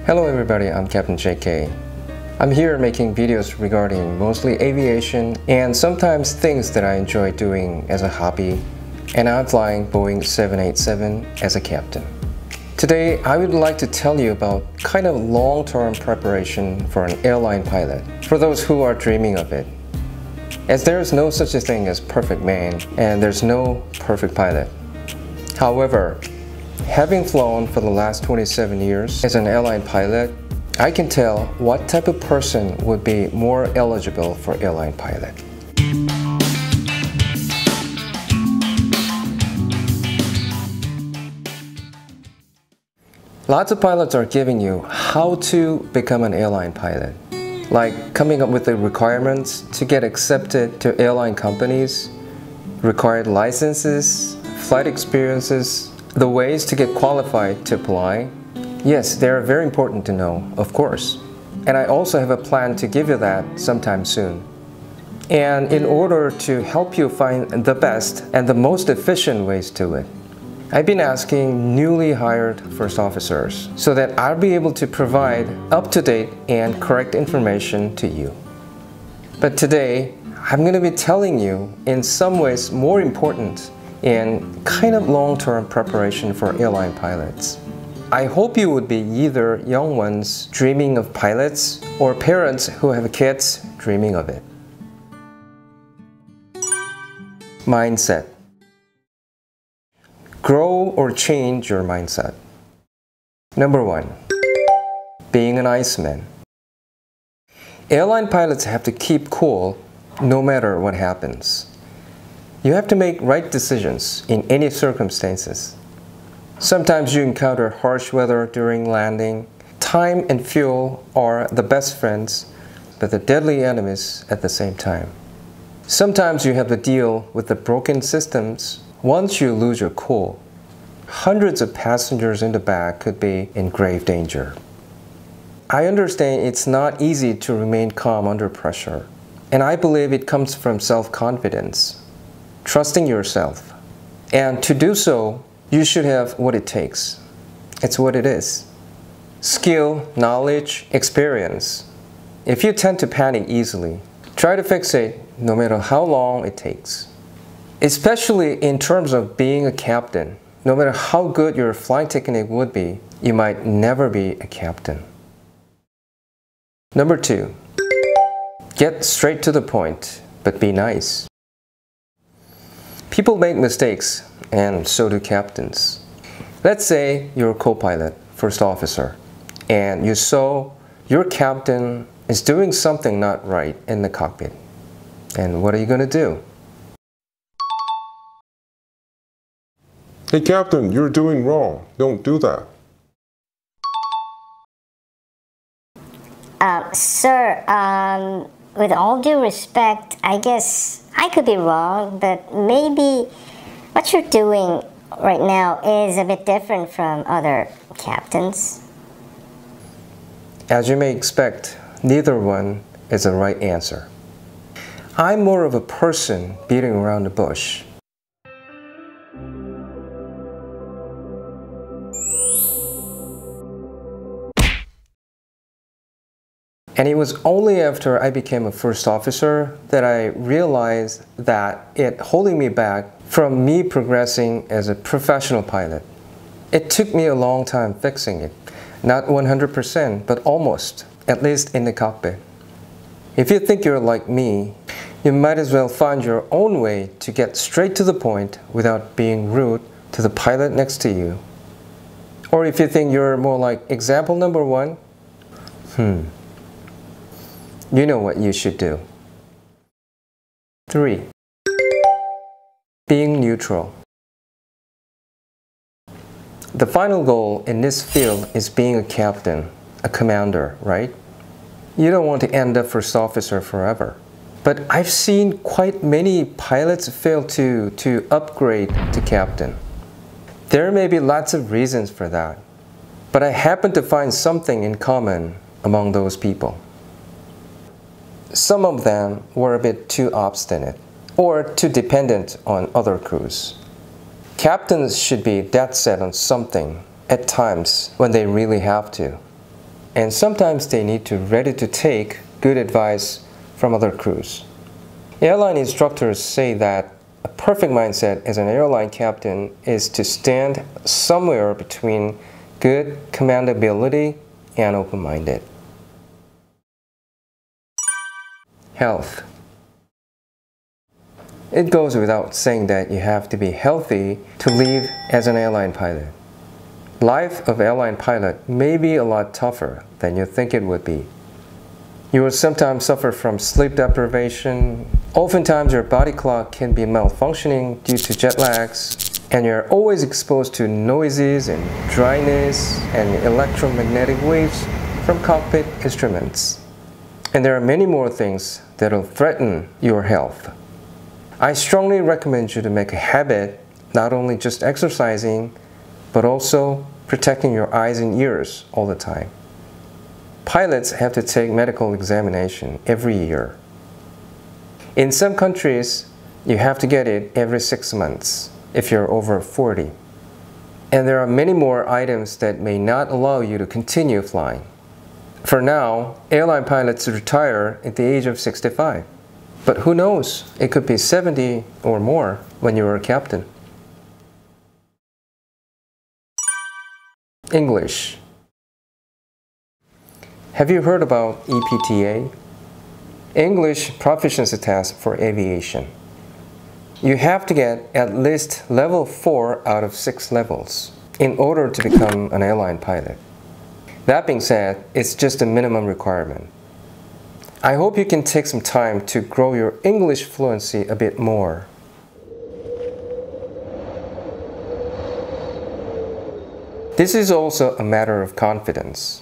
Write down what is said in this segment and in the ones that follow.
Hello everybody, I'm Captain JK. I'm here making videos regarding mostly aviation and sometimes things that I enjoy doing as a hobby, and I'm flying Boeing 787 as a captain. Today I would like to tell you about kind of long-term preparation for an airline pilot, for those who are dreaming of it. As there is no such a thing as perfect man and there's no perfect pilot. However, having flown for the last 27 years as an airline pilot, I can tell what type of person would be more eligible for airline pilot. Lots of pilots are giving you how to become an airline pilot, like coming up with the requirements to get accepted to airline companies, required licenses, flight experiences, the ways to get qualified to apply. Yes, they are very important to know, of course. And I also have a plan to give you that sometime soon. And in order to help you find the best and the most efficient ways to it, I've been asking newly hired first officers so that I'll be able to provide up-to-date and correct information to you. But today, I'm going to be telling you, in some ways more important and kind of long-term preparation for airline pilots. I hope you would be either young ones dreaming of pilots or parents who have kids dreaming of it. Mindset. Grow or change your mindset. Number 1. Being an Iceman. Airline pilots have to keep cool no matter what happens. You have to make right decisions in any circumstances. Sometimes you encounter harsh weather during landing. Time and fuel are the best friends, but the deadly enemies at the same time. Sometimes you have to deal with the broken systems. Once you lose your cool, hundreds of passengers in the back could be in grave danger. I understand it's not easy to remain calm under pressure, and I believe it comes from self-confidence, trusting yourself. And to do so, you should have what it takes. It's what it is. Skill, knowledge, experience. If you tend to panic easily, try to fix it no matter how long it takes. Especially in terms of being a captain, no matter how good your flying technique would be, you might never be a captain. Number 2, get straight to the point, but be nice. People make mistakes, and so do captains. Let's say you're a co-pilot, first officer, and you saw your captain is doing something not right in the cockpit. And what are you going to do? Hey Captain, you're doing wrong. Don't do that. Sir, with all due respect, I guess I could be wrong, but maybe what you're doing right now is a bit different from other captains. As you may expect, neither one is the right answer. I'm more of a person beating around the bush. And it was only after I became a first officer that I realized that it holding me back from me progressing as a professional pilot. It took me a long time fixing it. Not 100%, but almost, at least in the cockpit. If you think you're like me, you might as well find your own way to get straight to the point without being rude to the pilot next to you. Or if you think you're more like example number 1, you know what you should do. 3. Being neutral. The final goal in this field is being a captain, a commander, right? You don't want to end up first officer forever. But I've seen quite many pilots fail to upgrade to captain. There may be lots of reasons for that, but I happen to find something in common among those people. Some of them were a bit too obstinate or too dependent on other crews. Captains should be dead set on something at times when they really have to. and sometimes they need to ready to take good advice from other crews. Airline instructors say that a perfect mindset as an airline captain is to stand somewhere between good commandability and open-minded. Health. It goes without saying that you have to be healthy to live as an airline pilot. Life of airline pilot may be a lot tougher than you think it would be. You will sometimes suffer from sleep deprivation. Oftentimes your body clock can be malfunctioning due to jet lags, and you're always exposed to noises and dryness and electromagnetic waves from cockpit instruments. And there are many more things that will threaten your health. I strongly recommend you to make a habit not only just exercising, but also protecting your eyes and ears all the time. Pilots have to take medical examination every year. In some countries, you have to get it every 6 months if you're over 40. And there are many more items that may not allow you to continue flying. For now, airline pilots retire at the age of 65. But who knows, it could be 70 or more when you are a captain. English. Have you heard about EPTA? English Proficiency Test for Aviation. You have to get at least level 4 out of 6 levels in order to become an airline pilot. That being said, it's just a minimum requirement. I hope you can take some time to grow your English fluency a bit more. This is also a matter of confidence.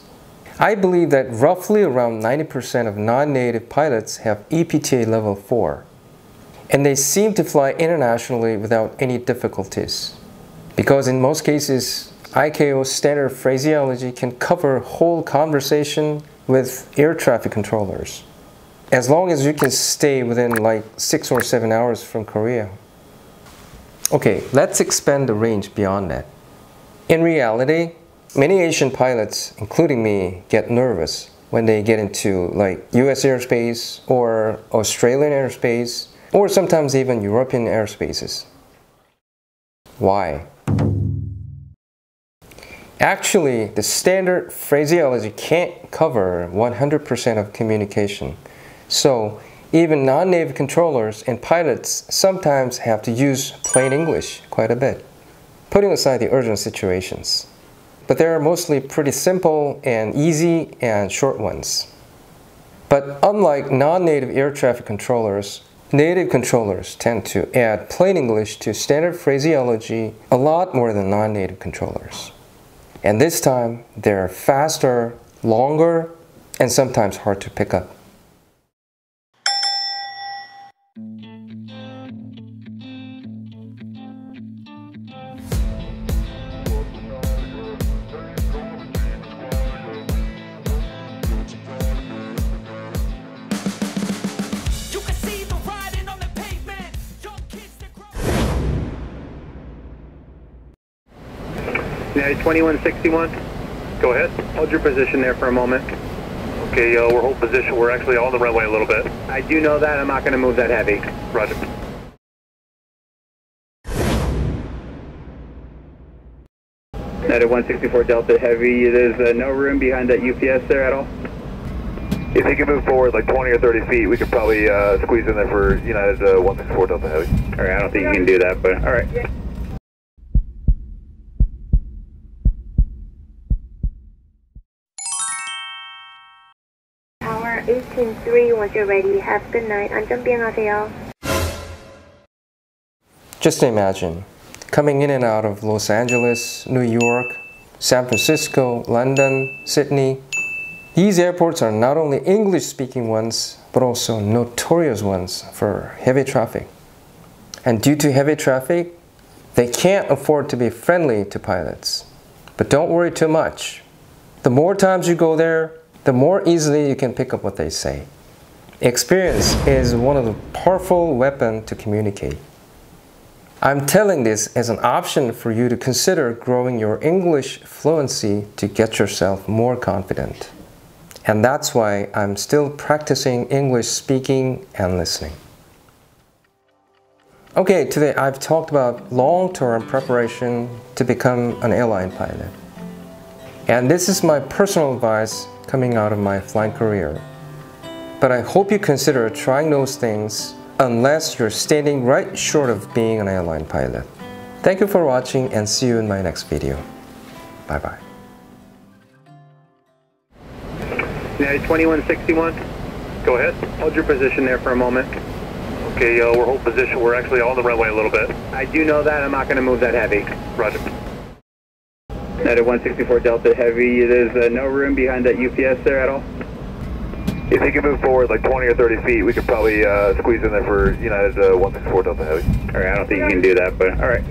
I believe that roughly around 90% of non-native pilots have EPTA level 4, and they seem to fly internationally without any difficulties. Because in most cases, ICAO standard phraseology can cover whole conversation with air traffic controllers, as long as you can stay within like 6 or 7 hours from Korea. Okay, let's expand the range beyond that. In reality, many Asian pilots, including me, get nervous when they get into like US airspace or Australian airspace, or sometimes even European airspaces. Why? Actually, the standard phraseology can't cover 100% of communication. So, even non-native controllers and pilots sometimes have to use plain English quite a bit, putting aside the urgent situations. But they are mostly pretty simple and easy and short ones. But unlike non-native air traffic controllers, native controllers tend to add plain English to standard phraseology a lot more than non-native controllers. And this time, they're faster, longer, and sometimes hard to pick up. United 2161. Go ahead. Hold your position there for a moment. Okay, we're holding position. We're actually on the runway a little bit. I do know that. I'm not going to move that heavy. Roger. United 164 Delta Heavy. There's no room behind that UPS there at all? If you can move forward like 20 or 30 feet, we could probably squeeze in there for United 164 Delta Heavy. All right, I don't think you can do that, but all right. Tower 183, once you're ready, have a good night. 안전비행하세요. Just imagine, coming in and out of Los Angeles, New York, San Francisco, London, Sydney. These airports are not only English-speaking ones, but also notorious ones for heavy traffic. And due to heavy traffic, they can't afford to be friendly to pilots. But don't worry too much. The more times you go there, the more easily you can pick up what they say. Experience is one of the powerful weapons to communicate. I'm telling this as an option for you to consider growing your English fluency to get yourself more confident. And that's why I'm still practicing English speaking and listening. Okay, today I've talked about long-term preparation to become an airline pilot. And this is my personal advice coming out of my flying career. But I hope you consider trying those things unless you're standing right short of being an airline pilot. Thank you for watching and see you in my next video. Bye-bye. United 2161. Go ahead. Hold your position there for a moment. Okay, we're holding position. We're actually on the runway a little bit. I do know that. I'm not going to move that heavy. Roger. United 164 Delta Heavy. There's no room behind that UPS there at all? If you can move forward like 20 or 30 feet, we could probably squeeze in there for United 164 Delta Heavy. All right, I don't think you can do that, but all right.